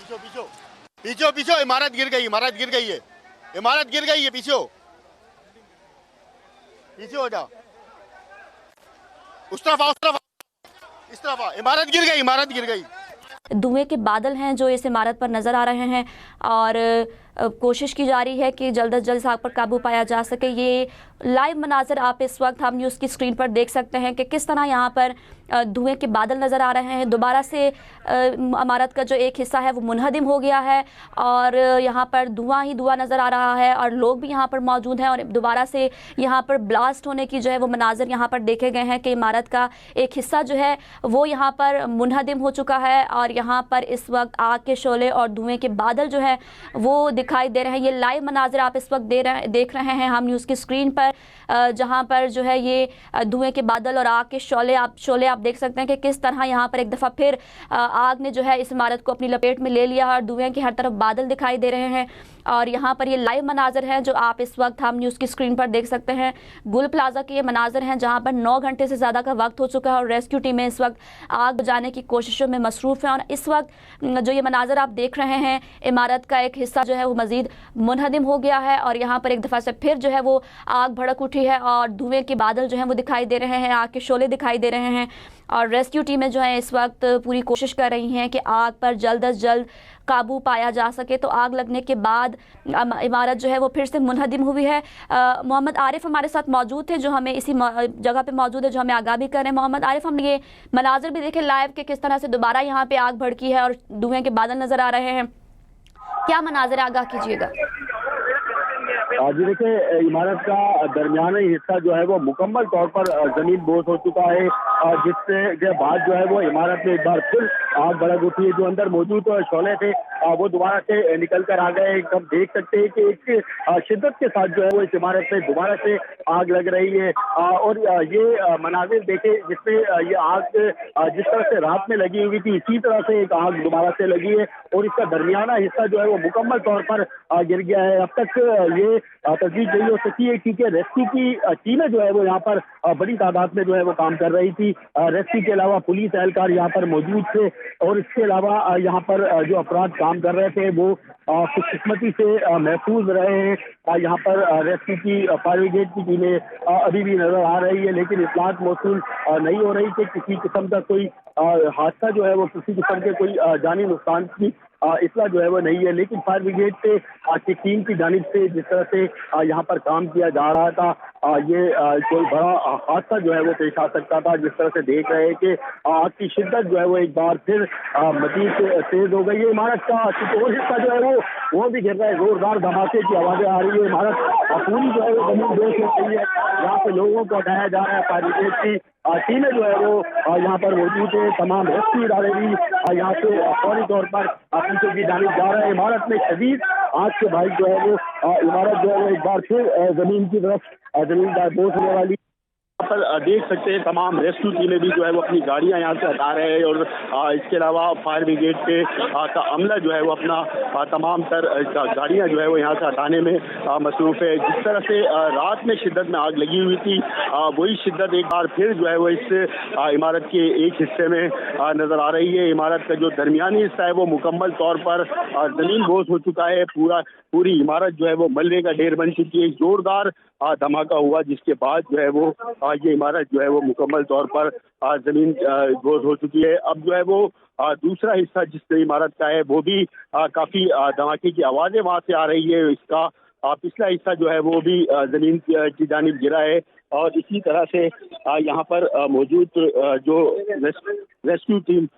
पीछे पीछे पीछे पीछे इमारत गिर गई है, इमारत गिर गई है, पीछे पीछे हो जा, उस तरफ आ, उस तरफ इस तरफ आ, इमारत गिर गई। धुएं के बादल हैं जो इस इमारत पर नज़र आ रहे हैं और कोशिश की जा रही है कि जल्द से जल्द आग पर काबू पाया जा सके। ये लाइव मनाज़र आप इस वक्त हम न्यूज़ की स्क्रीन पर देख सकते हैं कि किस तरह यहाँ पर धुएं के बादल नज़र आ रहे हैं। दोबारा से इमारत का जो एक हिस्सा है वो मुनहदिम हो गया है और यहाँ पर धुआं ही धुआं नज़र आ रहा है और लोग भी यहाँ पर मौजूद हैं और दोबारा से यहाँ पर ब्लास्ट होने की जो है वो मनाज़र यहाँ पर देखे गए हैं कि इमारत का एक हिस्सा जो है वो यहाँ पर मुनहदिम हो चुका है और यहाँ पर इस वक्त आग के शोले और धुएँ के बादल जो है वो दिखाई दे रहे हैं। ये लाइव मनाज़र आप इस वक्त देख रहे हैं हम न्यूज़ की स्क्रीन पर, जहां पर जो है ये धुएं के बादल और आग के शोले आप देख सकते हैं कि किस तरह यहां पर एक दफ़ा फिर आग ने जो है इस इमारत को अपनी लपेट में ले लिया और धुएं के हर तरफ बादल दिखाई दे रहे हैं। और यहाँ पर ये लाइव मनाज़र हैं जो आप इस वक्त हम न्यूज़ की स्क्रीन पर देख सकते हैं। गुल प्लाजा के ये मनाज़र हैं जहाँ पर 9 घंटे से ज़्यादा का वक्त हो चुका है और रेस्क्यू टीमें इस वक्त आग बुझाने की कोशिशों में मसरूफ़ हैं। और इस वक्त जो ये मनाज़र आप देख रहे हैं, इमारत का एक हिस्सा जो है वो मज़ीद मुनहदिम हो गया है और यहाँ पर एक दफ़ा से फिर जो है वो आग भड़क उठी है और धुएँ के बादल जो हैं वो दिखाई दे रहे हैं, आग के शोले दिखाई दे रहे हैं और रेस्क्यू टीमें जो हैं इस वक्त पूरी कोशिश कर रही हैं कि आग पर जल्द से जल्द काबू पाया जा सके। तो आग लगने के बाद इमारत जो है वो फिर से मुनहदिम हुई है। मोहम्मद आरिफ हमारे साथ मौजूद थे जो हमें इसी जगह पे मौजूद है, जो हमें आगाह भी कर रहे हैं। मोहम्मद आरिफ, हमने ये मनाज़र भी देखे लाइव के किस तरह से दोबारा यहाँ पे आग भड़की है और धुएं के बादल नज़र आ रहे हैं, क्या मनाज़र आगाह कीजिएगा। जी देखिए, इमारत का दरमियानी हिस्सा जो है वो मुकम्मल तौर पर जमीन बोझ हो चुका है, जिससे के बाद जो है वो इमारत में एक बार फिर आग भड़क उठी है। जो अंदर मौजूद शोले थे वो दोबारा से निकल कर आ गए। हम देख सकते हैं कि एक शिद्दत के साथ जो है वो इस इमारत में दोबारा से आग लग रही है और ये मनाजिर देखे जिसमें ये आग जिस तरह से रात में लगी हुई थी इसी तरह से एक आग दोबारा से लगी है और इसका दरमियाना हिस्सा जो है वो मुकम्मल तौर पर गिर गया है। अब तक ये तस्वीर नहीं हो सकी है क्योंकि रेस्क्यू की टीमें जो है वो यहाँ पर बड़ी तादाद में जो है वो काम कर रही थी। रेस्क्यू के अलावा पुलिस एहलकार यहाँ पर मौजूद थे और इसके अलावा यहाँ पर जो अफराद काम कर रहे थे वो खुशकिस्मती से महफूज रहे हैं। यहाँ पर रेस्क्यू की फायर ब्रिगेड की टीमें अभी भी नजर आ रही है, लेकिन इत्तलात मौसूल नहीं हो रही कि किसी किस्म का कोई हादसा जो है वो किसी किस्म के कोई जानी नुकसान की इतला जो है वो नहीं है। लेकिन फायर ब्रिगेड से की टीम की जानिब से जिस तरह से यहाँ पर काम किया जा रहा था, ये कोई बड़ा हादसा जो है वो पेश आ सकता था। जिस तरह से देख रहे हैं कि आग की शिद्दत जो है वो एक बार फिर मजीद तेज हो गई है। इमारत का और हिस्सा जो है वो भी गिर रहा है, जोरदार धमाके की आवाजें आ रही है। इमारत पूरी जो है वो जमीन दोष हो गई है। यहाँ पे लोगों को हटाया जा रहा है। फायर ब्रिगेड की टीमें जो है वो यहाँ पर मौजूद है। तमाम रेस्क्यू इदारे भी यहाँ से फौरी तौर पर पीछे की जानिब जा रहे हैं। इमारत में शदीद आग के भाई जो है वो इमारत जो है वो एक बार फिर जमीन की तरफ जमीनदार बोझ होने वाली। यहाँ पर देख सकते हैं तमाम रेस्क्यू टीमें भी जो है वो अपनी गाड़ियां यहाँ से हटा रहे हैं और इसके अलावा फायर ब्रिगेड के का अमला जो है वो अपना तमाम तर गाड़ियां जो है वो यहाँ से हटाने में मसरूफ़ है। जिस तरह से रात में शिद्दत में आग लगी हुई थी वही शिद्दत एक बार फिर जो है वो इस इमारत के एक हिस्से में नज़र आ रही है। इमारत का जो दरमियानी हिस्सा है वो मुकम्मल तौर पर ज़मीन बोझ हो चुका है। पूरी इमारत जो है वो मलबे का ढेर बन चुकी है। जोरदार धमाका हुआ जिसके बाद जो है वो ये इमारत जो है वो मुकम्मल तौर पर जमीन बोझ हो चुकी है। अब जो है वो दूसरा हिस्सा जिस इमारत का है वो भी काफी धमाके की आवाजें वहां से आ रही है। इसका पिछला हिस्सा जो है वो भी जमीन की जानिब गिरा है और इसी तरह से यहाँ पर मौजूद जो रेस्क्यू टीम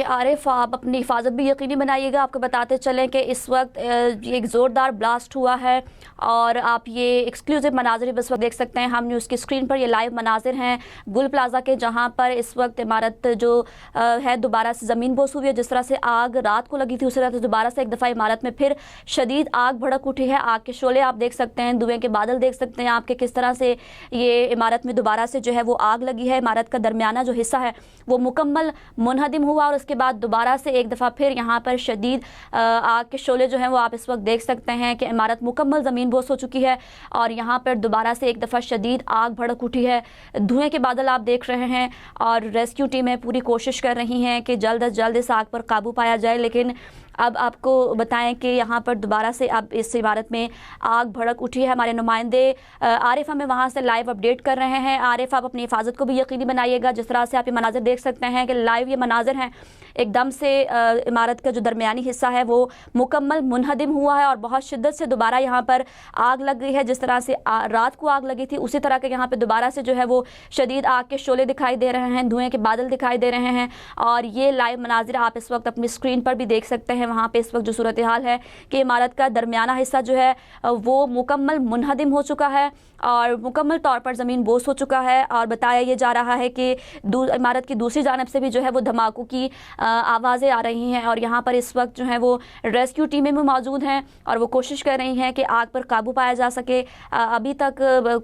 आरिफ, आप अपनी हिफाजत भी यकीनी बनाइएगा। आपको बताते चलें कि इस वक्त एक ज़ोरदार ब्लास्ट हुआ है और आप ये एक्सक्लूसिव मनाज़र इस वक्त देख सकते हैं हम न्यूज़ की स्क्रीन पर। ये लाइव मनाज़र हैं गुल प्लाजा के, जहां पर इस वक्त इमारत जो है दोबारा से ज़मीन बोस हुई है। जिस तरह से आग रात को लगी थी उसी तरह से दोबारा से एक दफ़ा इमारत में फिर शदीद आग भड़क उठी है। आग के शोले आप देख सकते हैं, धुएँ के बादल देख सकते हैं आपके किस तरह से ये इमारत में दोबारा से जो है वो आग लगी है। इमारत का दरमियाना जो हिस्सा है वो मुकम्मल मुनहदिम हुआ और उसके बाद दोबारा से एक दफ़ा फिर यहाँ पर शदीद आग के शोले जो हैं वो आप इस वक्त देख सकते हैं कि इमारत मुकम्मल ज़मीन बोस हो चुकी है और यहाँ पर दोबारा से एक दफ़ा शदीद आग भड़क उठी है। धुएँ के बादल आप देख रहे हैं और रेस्क्यू टीमें पूरी कोशिश कर रही हैं कि जल्द अज जल्द इस आग पर काबू पाया जाए। लेकिन अब आपको बताएं कि यहाँ पर दोबारा से अब इस इमारत में आग भड़क उठी है। हमारे नुमाइंदे आरिफ हमें वहाँ से लाइव अपडेट कर रहे हैं। आरिफ, आप अपनी हिफाजत को भी यकीनी बनाइएगा। जिस तरह से आप ये मनाजिर देख सकते हैं कि लाइव ये मनाजिर हैं, एकदम से इमारत का जो दरमियानी हिस्सा है वो मुकम्मल मुनहदिम हुआ है और बहुत शिद्दत से दोबारा यहाँ पर आग लग गई है। जिस तरह से रात को आग लगी थी उसी तरह के यहाँ पर दोबारा से जो है वो शदीद आग के शोले दिखाई दे रहे हैं, धुएँ के बादल दिखाई दे रहे हैं और ये लाइव मनाजिर आप इस वक्त अपनी स्क्रीन पर भी देख सकते हैं। वहाँ पे इस वक्त जो सूरत हाल है कि इमारत का दरमियाना हिस्सा जो है वो मुकम्मल मुनहदिम हो चुका है और मुकम्मल तौर पर ज़मीन बोस हो चुका है और बताया ये जा रहा है कि इमारत की दूसरी जानब से भी जो है वो धमाकों की आवाज़ें आ रही हैं और यहाँ पर इस वक्त जो है वो रेस्क्यू टीमें भी मौजूद हैं और वो कोशिश कर रही हैं कि आग पर काबू पाया जा सके। अभी तक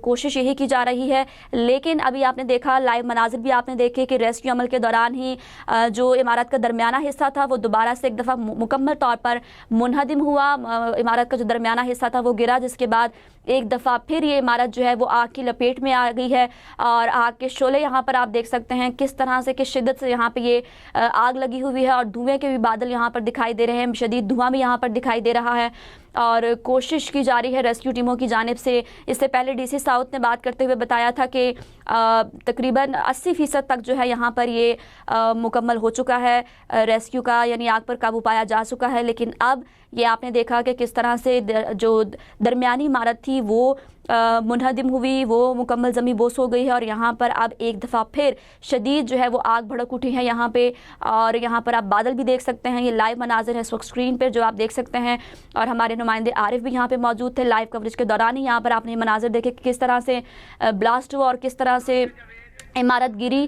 कोशिश यही की जा रही है, लेकिन अभी आपने देखा लाइव मनाजिर भी आपने देखे कि रेस्क्यू अमल के दौरान ही जो इमारत का दरमियाना हिस्सा था वो दोबारा से एक दफ़ा मुकम्मल तौर पर मुनहदिम हुआ। इमारत का जो दरमियाना हिस्सा था वो गिरा, जिसके बाद एक दफ़ा फिर ये इमारत जो है वो आग की लपेट में आ गई है और आग के शोले यहाँ पर आप देख सकते हैं किस तरह से, किस शिद्दत से यहाँ पे ये आग लगी हुई है और धुएं के भी बादल यहाँ पर दिखाई दे रहे हैं। शदीद धुआं भी यहाँ पर दिखाई दे रहा है और कोशिश की जा रही है रेस्क्यू टीमों की जानिब से। इससे पहले डीसी साउथ ने बात करते हुए बताया था कि तकरीबन 80% तक जो है यहाँ पर ये मुकम्मल हो चुका है रेस्क्यू का, यानी आग पर काबू पाया जा चुका है। लेकिन अब ये आपने देखा कि किस तरह से जो दरमियानी इमारत थी वो मुनहदिम हुई, वो मुकम्मल ज़मीन बोस हो गई है और यहाँ पर अब एक दफ़ा फिर शदीद जो है वो आग भड़क उठी है यहाँ पे। और यहाँ पर आप बादल भी देख सकते हैं, ये लाइव मनाजिर है इस वक्त स्क्रीन पर जो आप देख सकते हैं और हमारे नुमाइंदे आरिफ भी यहाँ पे मौजूद थे। लाइव कवरेज के दौरान ही यहाँ पर आपने मनाजिर देखे कि किस तरह से ब्लास्ट हुआ और किस तरह से इमारत गिरी